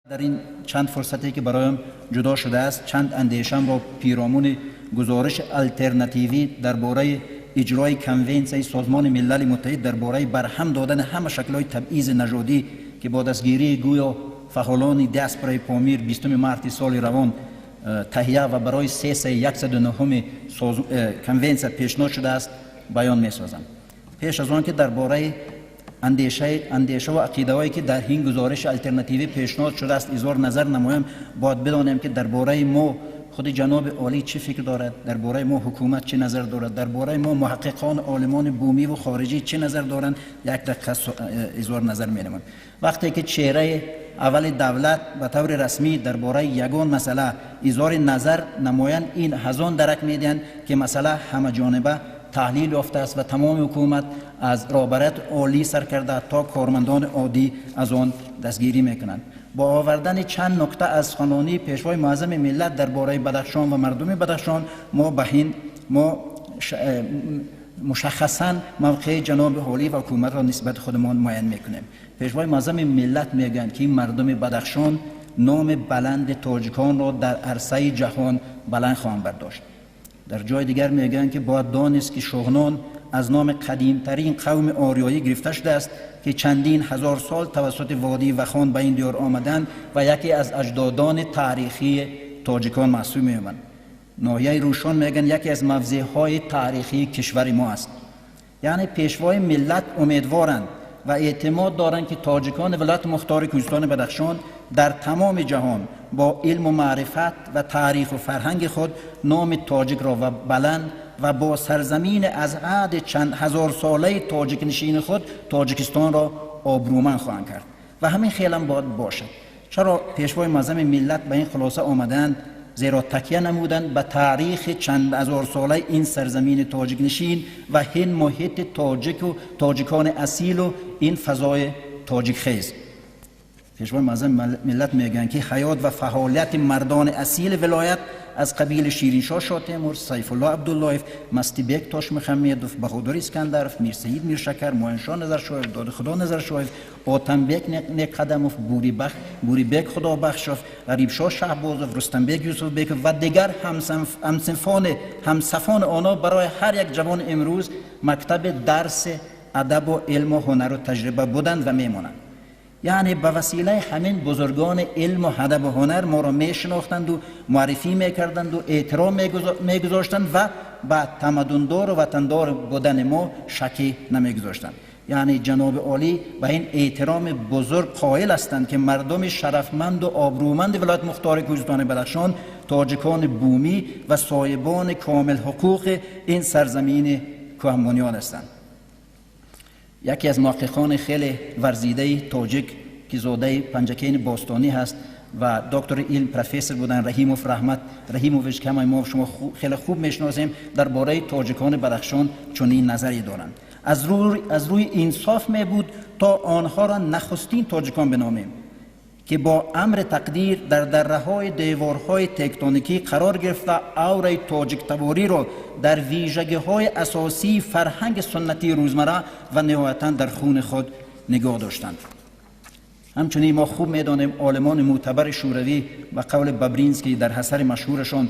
در این چند فرصتی که برایم جدا شده است چند اندیشم را پیرامون گزارش الترناتیوی درباره اجرای کنونسیون سازمان ملل متحد درباره برهم دادن همه شکل‌های تبعیض نژادی که با دستگیری گویا فعالان دست برای پامیر 20 مارس سال روان تهیه و برای 3109 کنونسیون پیشنهاد شده است بیان می‌سازم. پیش از آن که درباره اندیشه و عقیده‌هایی که در این گزارش الترناتیوی پیشنهاد شده است اظهار نظر نمایم، باید بدانیم که درباره ما خود جناب عالی چه فکر دارد، درباره ما حکومت چه نظر دارد، درباره ما محققان عالمان بومی و خارجی چه نظر دارند، یک دقیقه اظهار نظر می‌نمایم. وقتی که چهره اول دولت به طور رسمی درباره یگان مسئله اظهار نظر نمایند، این از آن درک می‌دهند که مسئله همه جانبه تحلیل یافته است و تمام حکومت از رهبرت عالی سر کرده تا کارمندان عادی از آن دستگیری میکنند. با آوردن چند نکته از سخنرانی پیشوای معظم ملت درباره بدخشان و مردم بدخشان ما مشخصا موقع جناب عالی و حکومت را نسبت خودمان معین میکنیم. پیشوای معظم ملت میگن که مردم بدخشان نام بلند تاجیکان را در عرصه جهان بلند خواهند برداشت. در جای دیگر میگن که باید دانست که شغنان از نام قدیمترین قوم آریایی گرفته شده است که چندین هزار سال توسط وادی وخان به این دیار آمدند و یکی از اجدادان تاریخی تاجیکان محسوب می‌شوند. ناحیه روشان میگن یکی از موضع‌های تاریخی کشور ما است. یعنی پیشوای ملت امیدوارند و اعتماد دارند که تاجیکان ولایت مختار کوهستان بدخشان در تمام جهان با علم و معرفت و تاریخ و فرهنگ خود نام تاجیک را و بلند و با سرزمین از عهد چند هزار ساله تاجیک نشین خود تاجیکستان را آبرومند خواهند کرد و همین خیلی باید باشد. چرا پیشوای معظم ملت به این خلاصه آمدند؟ زیرا تکیه نمودند به تاریخ چند هزار ساله این سرزمین تاجیک نشین و این محیط تاجیک و تاجیکان اصیل و این فضای تاجیک خیز. پیشوای معظم ملت میگن که حیات و فعالیت مردان اصیل ولایت از قبیل شیرینشاه شاه تیمور، سیف الله عبداللهیف، مستی بیگ تاش محمدوف، بهادر اسکندرف، میر سید میرشکر، معینشاه نظرشایف، داد خدا نظرشایف، آتم بیگ نیک قدموف، بوری بیگ خدا بخشوف، غریب شاه شهبازوف، رستم بیگ یوسف بیگ و دیگر همصفان آنها برای هر یک جوان امروز مکتب درس ادب و علم و هنر و تجربه بودند و میمانند. یعنی به وسیله همین بزرگان علم و ادب و هنر ما را میشناختند و معرفی میکردند و احترام میگذاشتند و به تمدندار و وطندار بودن ما شکی نمیگذاشتند. یعنی جناب عالی به این احترام بزرگ قائل هستند که مردم شرفمند و آبرومند ولایت مختار کوهستان بدخشان تاجیکان بومی و صاحبان کامل حقوق این سرزمین کهن بنیاد هستند. یکی از محققان خیلی ورزیده تاجیک که زاده پنجکین باستانی هست و دکتر علم پروفسور بودن، رحیموویچ که ما شما خیلی خوب میشناسیم، درباره تاجیکان بدخشان چنین نظری دارند. از روی انصاف می بود تا آنها را نخستین تاجیکان بنامیم که با امر تقدیر در دره‌های دیوارهای تکتونیکی قرار گرفته اوره تاجیک تباری را در ویژگی‌های اساسی فرهنگ سنتی روزمره و نهایتاً در خون خود نگاه داشتند. همچنین ما خوب می‌دانیم عالمان معتبر شوروی و قول بابرینسکی در اثر مشهورشان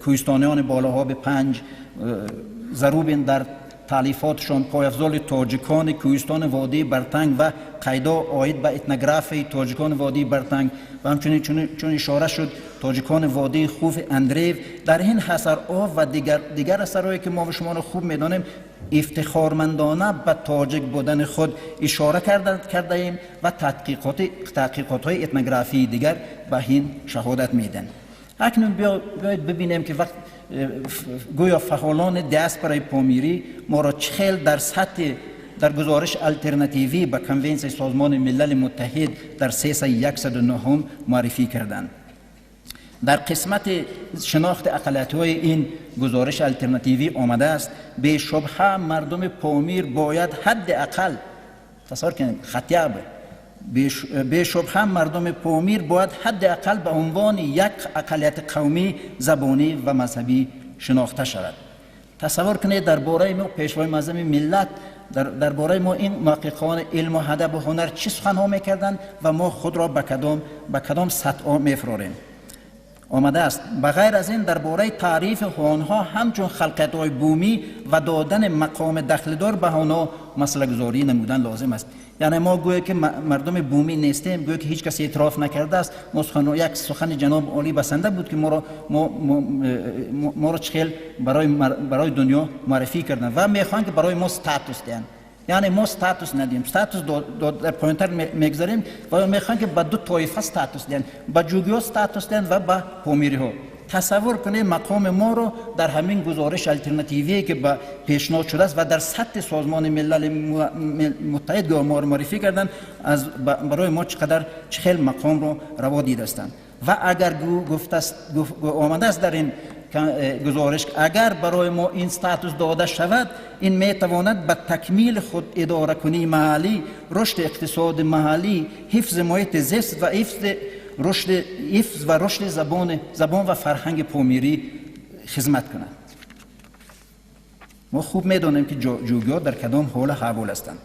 کوهستانیان بالاها به 5 ضروب در تالیفاتشان پایافزال تاجیکان کوهستان وادی برتنگ و قیدا آید به اتنوگرافی تاجیکان وادی برتنگ و همچنین چون اشاره شد تاجیکان وادی خوف اندریو در این اثرها و دیگر اثرهایی که ما و شما را خوب می‌دانیم افتخارمندانه به تاجیک بودن خود اشاره کرده ایم و تحقیقات‌های اتنوگرافی دیگر به این شهادت میدن. اکنون بیایید ببینیم که وقت گویا فعالان دست برای پامیری ما را چخیل در گزارش الترناتیوی به کنونسیون سازمان ملل متحد در 3109 معرفی کردند. در قسمت شناخت اقلیت‌های این گزارش الترناتیوی آمده است به شبهه مردم پامیر باید حداقل تصور کنید خطیه به شبهه مردم پامیر باید حداقل به عنوان یک اقلیت قومی، زبانی و مذهبی شناخته شود. تصور کنید درباره ما پیشوای معظم ملت درباره ما این محققان علم و ادب و هنر چه سخن‌ها می‌کردند و ما خود را به کدام سطح می‌فراریم. آمده است. بغیر از این درباره تعریف آنها همچون خلقت‌های بومی و دادن مقام دخلدار به آنها مسئله گذاری نمودن لازم است. یعنی ما گویا که مردم بومی نیستیم، گویا که هیچ کسی اعتراف نکرده است. یک سخن جناب عالی بسنده بود که ما را چخیل برای دنیا معرفی کردن و میخوان که برای ما استاتوس دهند. یعنی ما استاتوس ندیم، استاتوس در پایین‌تر میگذاریم و میخوان که به دو طایفه استاتوس دهند، به جوگی‌ها استاتوس دهند و به پامیری‌ها. تصور کنید مقام ما رو در همین گزارش الटरनेटिवی که به پیشنهاد شده است و در سطح سازمان ملل متحد ما رو معرفی کردن، از برای ما چقدر مقام رو روا دیده هستند. و اگر آمده است در این گزارش اگر برای ما این استاتوس داده شود، این میتواند به تکمیل خود اداره کنی محلی، رشد اقتصاد محلی، حفظ محیط زیست و حفظ و رشد زبان و فرهنگ پامیری خدمت کنند. ما خوب میدانیم که جوگی‌ها در کدام حال احوال هستند.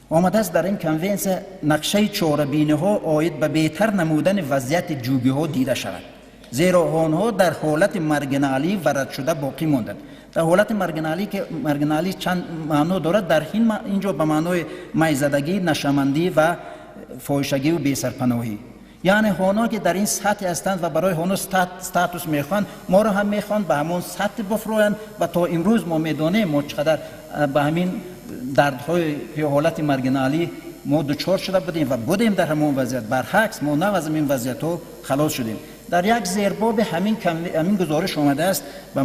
آمده است در این کنونسیون نقشه چاره‌بینی‌ها آید به بهتر نمودن وضعیت جوگی‌ها دیده شود، زیرا آنها در حالت مارگینالی و رد شده باقی ماندند. در حالت مارگینالی چند معنی دارد. در اینجا به معنای میزدگی، نشمندی و فاحشگی و بی‌سرپناهی. یعنی آنها که در این سطح هستند و برای آنها استاتوس میخوان، ما را هم میخوان به همون سطح بفرویند و تا امروز ما میدانیم ما چقدر به همین دردهای حالت مارگینالی ما دچار شده بودیم در همون وضعیت. برعکس ما نه از این وضعیت ها خلاص شدیم. در یک زیرباب همین گزارش آمده است به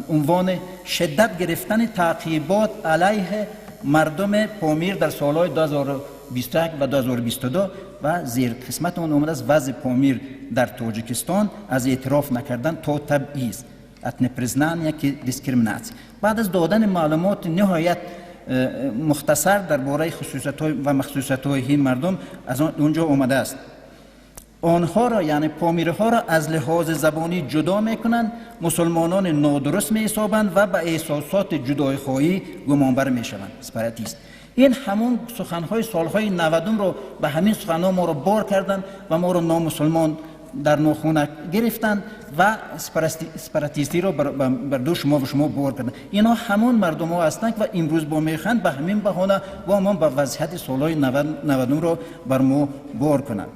عنوان شدت گرفتن تعقیبات علیه مردم پامیر در سالهای 2021 و 2022 و زیر قسمت اون آمده است وضع پامیر در تاجیکستان از اعتراف نکردن تا تبعیض، اتنپریزنانیا که دیسکریمیناسی. بعد از دادن معلومات نهایت مختصر درباره خصوصیت‌های و مخصوصیت‌های این مردم، از اونجا آمده است آنها را یعنی پامیرها را از لحاظ زبانی جدا میکنند، مسلمانان نادرست میحسابند و به احساسات جدایخواهی گمانبر میشوند. سپاراتیست. این همون سخنهای سالهای 90 رو به همین سخنها ما رو بار کردند و ما رو نامسلمان در ناخونک گرفتند و سپاراتیستی رو بر دوش ما و شما بار کردند. اینا همون مردم ها هستند و امروز با میخوند به همین بهانه و ما به وضعیت سالهای 90 رو بر ما بار کنند.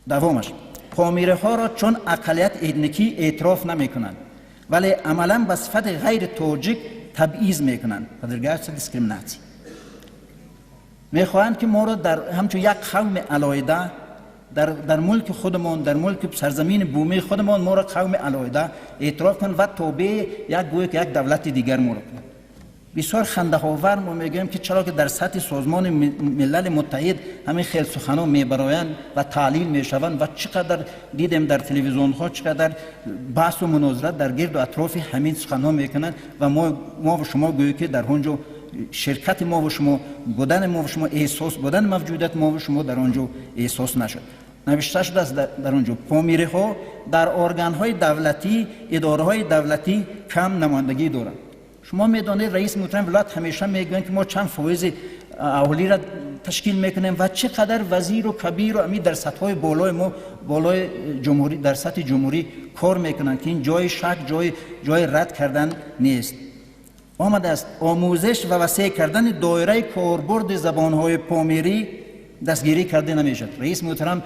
دوامش پامیره ها را چون اقلیت اتنیکی اعتراف نمی کنند ولی عملا به صفت غیر تاجیک تبعیض می کنند. پدرگشت دیسکریمیناسی می خواهند که ما را در همچون یک قوم علاهده در ملک خودمان، در ملک سرزمین بومی خودمان ما را قوم علاهده اعتراف کنند و تابع یک دولت دیگر ما را کنند. بسیار خنده‌آور ما میگیم که چرا که در سطح سازمان ملل متحد همین خیلی سخنان میبرایند و تعلیل میشوند و چقدر دیدیم در تلویزیون ها چقدر بحث و مناظرات در گرد و اطراف همین سخنان میکنند و ما و شما گویی که در اونجا شرکت ما و شما، بودن ما و شما احساس، بودن موجودیت ما و شما در اونجا احساس نشد. نوشته شده است در اونجا پامیره ها در ارگان های دولتی، اداره های دولتی کم نمایندگی دارند. شما میدانید رئیس محترم ولایت همیشه میگن که ما چند فایز اولی را تشکیل میکنیم و چقدر وزیر و کبیر و امی در سطح بالای ما، بالای جمهوری، در سطح جمهوری کار میکنن که این جای شک، جای رد کردن نیست. آمده است آموزش و وسیع کردن دایره کاربرد زبانهای پامیری دستگیری کرده نمیشد. رئیس محترم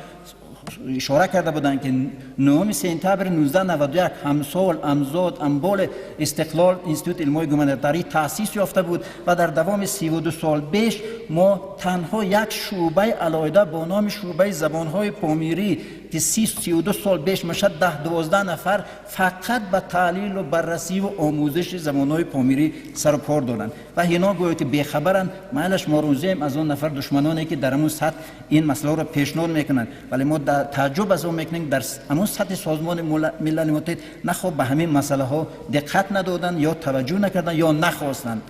اشاره کرده بودند که 9 سپتامبر 1991 همسال امزاد انبال استقلال انستیتوت علمای گومنتاری تأسیس یافته بود و در دوام 32 سال بیش ما تنها یک شعبه علاهده با نام شعبه زبانهای پامیری که 32 سال بیش میشد 10-12 نفر فقط به تعلیل و بررسی و آموزش زبانهای پامیری سر و کار دارند و اینا گویا که بیخبرند. معلش ما روزیم از اون نفر دشمنانی که در همون سطح این مسئله را پیشنهاد میکنند، ولی ما تعجب از اون میکنیم در همون سطح سازمان ملل متحد نخواه به همین مسئله ها دقت ندادند یا توجه نکردند یا نخواستند.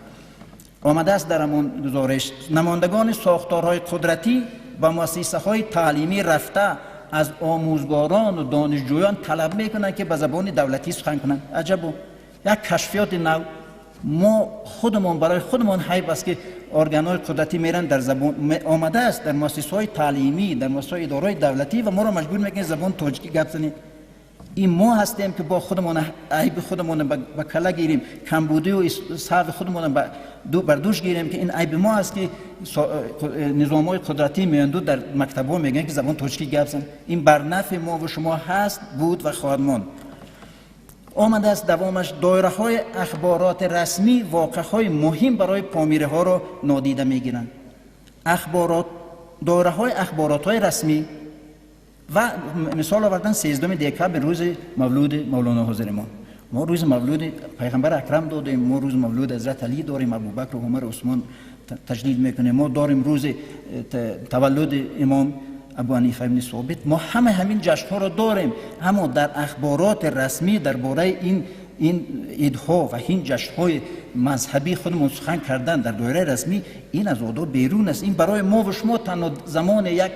آمده است در همون گزارش نمایندگان ساختارهای قدرتی و مؤسسه های تعلیمی رفته از آموزگاران و دانشجویان طلب میکنند که به زبان دولتی سخن کنند. عجبو، یک کشفیات نو ما خودمون برای خودمون حیب است که ارگان‌های قدرتی میرن در زبان آمده است در مؤسسه‌های تعلیمی، در مؤسسه‌های اداره‌های دولتی و ما رو مجبور میکنه زبان تاجیکی گپ زنیم. این ما هستیم که با خودمون عیب خودمون به کلا گیریم، کمبودی و سهو خودمون بر دوش گیریم که این عیب ما است که نظام‌های قدرتی میاندو در مکتب‌ها میگن که زبان تاجیکی گپ زن. این بر نفع ما و شما هست، بود و خواهد ماند. آمده است دوامش دایره‌های اخبارات رسمی واقعه‌های مهم برای پامیره‌ها را نادیده می‌گیرند. دایره‌های اخبارات‌های رسمی و مثال آوردن 13 دکتر روز مولود مولانا حاضر ما روز مولود پیغمبر اکرم دادیم، ما روز مولود حضرت علی داریم، ابوبکر و عمر و عثمان تجلیل میکنیم، ما داریم روز تولد امام ابو حنیفه ابن ثابت، ما همین جشن‌ها را داریم، اما در اخبارات رسمی درباره این عیدها و این جشن‌های مذهبی خودمون سخن کردن در دایره رسمی، این از آداب بیرون است. این برای ما و شما تنها زمان یک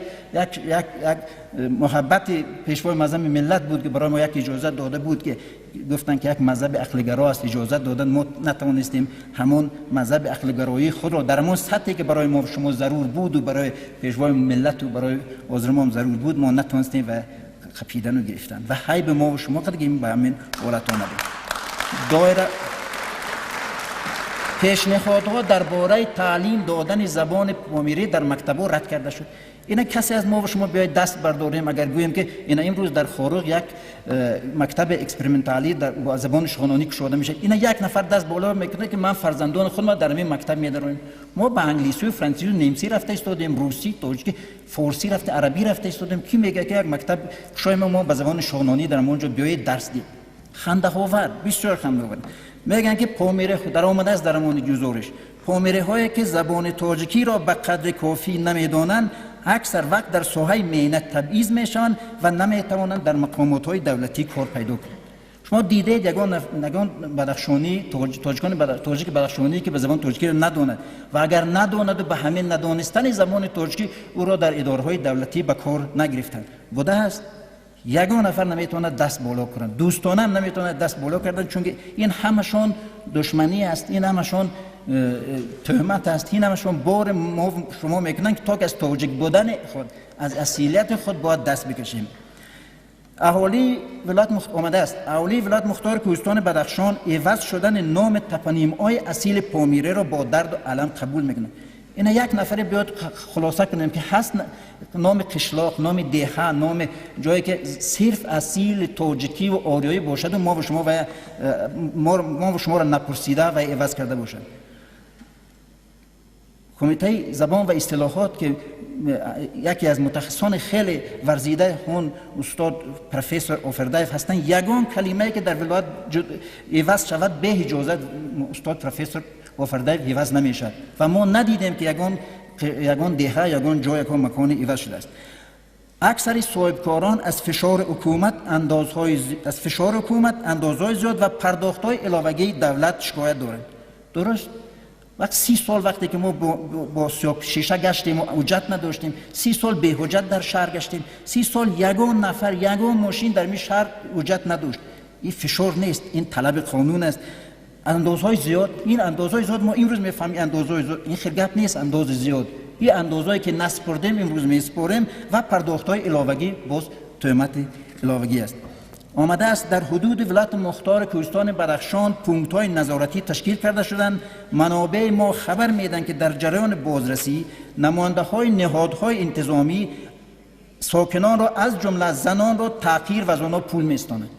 محبت پیشوای مذهب ملت بود که برای ما یک اجازه داده بود که گفتن که یک مذهب عقل‌گرا است، اجازه دادن، ما نتوانستیم همون مذهب عقل‌گرایی خود را در همون سطحی که برای ما و شما ضرور بود و برای پیشوای ملت و برای حضرت ضرور بود ما نتوانستیم و خپیدن و گرفتن و حیب ما و شما قد به همین حالت آمده. دایره پیشنهادها درباره تعلیم دادن زبان پامیری در مکتب‌ها رد کرده شد. اینا کسی از ما و شما بیاید دست برداریم اگر گوییم که اینا امروز در خارج یک مکتب اکسپریمنتالی با زبان شاهنامه‌ای شده میشه، اینا یک نفر دست بالا میکنه که من فرزندان خودم در این مکتب میذارم. ما به انگلیسی و فرانسوی و نیمسی رفته استادیم، روسی، تاجیکی، فارسی رفته، عربی رفته استادیم. کی میگه که یک مکتب شاید ما به زبان شاهنامه‌ای در اونجا بیاید درس دید؟ خنده‌آور، بسیار خنده‌آور. میگن که پامیره در آمده است در امان گزارش، پامیره هایی که زبان تاجیکی را به قدر کافی نمیدانند اکثر وقت در ساحه مهنت تبعیض میشوند و نمیتوانند در مقامات های دولتی کار پیدا کنند. شما دیدید یگان بدخشانی تاجیک بدخشانی که به زبان تاجیکی را نداند و اگر نداند و به همین ندانستن زبان تاجیکی او را در اداره های دولتی به کار نگرفتند. بوده است یگان نفر نمیتواند دست بالا کنند، دوستانه هم نمیتواند دست بالا کردن، چون این همشون دشمنی است، این همشون تهمت است، این همشون بار ما شما میکنن که تا که از تاجیک بودن خود، از اصیلیت خود باید دست بکشیم. اهالی ولایت آمده است اهالی ولایت مختار کوهستان بدخشان عوض شدن نام تپونیم‌های اصیل پامیره را با درد و الم قبول میکنند. اینا یک نفر بیاد خلاصه کنیم که هست نام قشلاق، نام دهه، نام جایی که صرف اصیل تاجیکی و آریایی باشد و ما و شما را نپرسیده و عوض کرده باشد. کمیته زبان و اصطلاحات که یکی از متخصصان خیلی ورزیده هون استاد پروفسور آفردایف هستند، یگان کلمه‌ای که در ولایت عوض شود به اجازه استاد پروفسور آفردایف عوض نمیشد و ما ندیدیم که یگان دهه، یگان جای، یگان مکان عوض شده است. اکثر صاحبکاران از فشار حکومت اندازهای زیاد و پرداخت‌های علاوه‌ای دولت شکایت دارند. درست؟ وقت 30 سال وقتی که ما با سیاه شیشه گشتیم و حجت نداشتیم، 30 سال به حجت در شهر گشتیم، 30 سال یگان نفر یگان ماشین در می شهر حجت نداشت. این فشار نیست، این طلب قانون است. اندازهای زیاد، این اندازهای زیاد ما امروز میفهمیم اندازهای زیاد، این خیلی گپ نیست. اندازه زیاد این اندازهایی که نسپردیم امروز میسپاریم و پرداخت‌های علاوه‌ای باز تهمت علاوه‌ای است. آمده است در حدود ولایت مختار کوهستان بدخشان پونکت‌های نظارتی تشکیل کرده شدند. منابع ما خبر میدن که در جریان بازرسی نماینده‌های نهادهای انتظامی ساکنان را از جمله زنان را تحقیر و از آنها پول میستانند.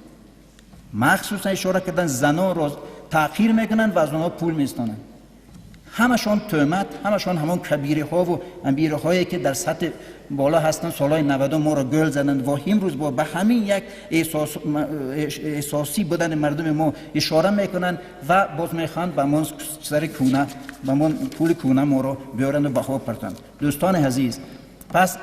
مخصوصا اشاره کردن زنان را تحقیر میکنند و از آنها پول میستانند. همشون تهمت، همشون همون کبیره ها و انبیره هایی که در سطح بالا هستن سالهای 90 ما را گل زدند و امروز با به همین یک احساسی بودن مردم ما اشاره میکنند و باز میخواند به ما سر کونه، به ما پول کونه ما را بیارند و بها پرتند. دوستان عزیز، پس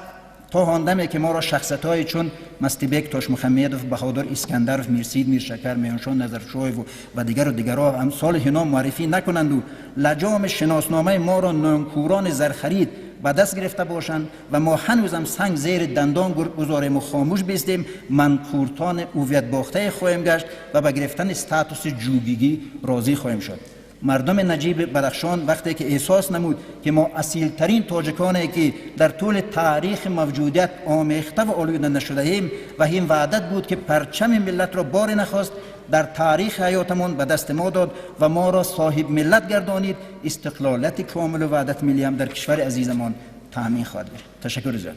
تا هاندمی که ما را شخصیت‌هایی چون مستیبک، تاش محمدوف، بهادر اسکندرف، میرسید میرشکر، میانشان نظرشویف و دیگرها امثال اینا معرفی نکنند و لجام شناسنامه ما را نانکوران زرخرید به دست گرفته باشند و ما هنوزم سنگ زیر دندان گذاریم و خاموش بیستیم، منکورتان هویت باخته خواهیم گشت و به گرفتن استاتوس جوگیگی راضی خواهیم شد. مردم نجیب بدخشان وقتی که احساس نمود که ما اصیلترین تاجکانی که در طول تاریخ موجودیت آمیخته و آلوده نشده ایم و این وعدت بود که پرچم ملت را بار نخواست در تاریخ حیاتمان به دست ما داد و ما را صاحب ملت گردانید، استقلالت کامل و وحدت ملی هم در کشور عزیزمان تامین خواهد گشت. تشکر زیاد.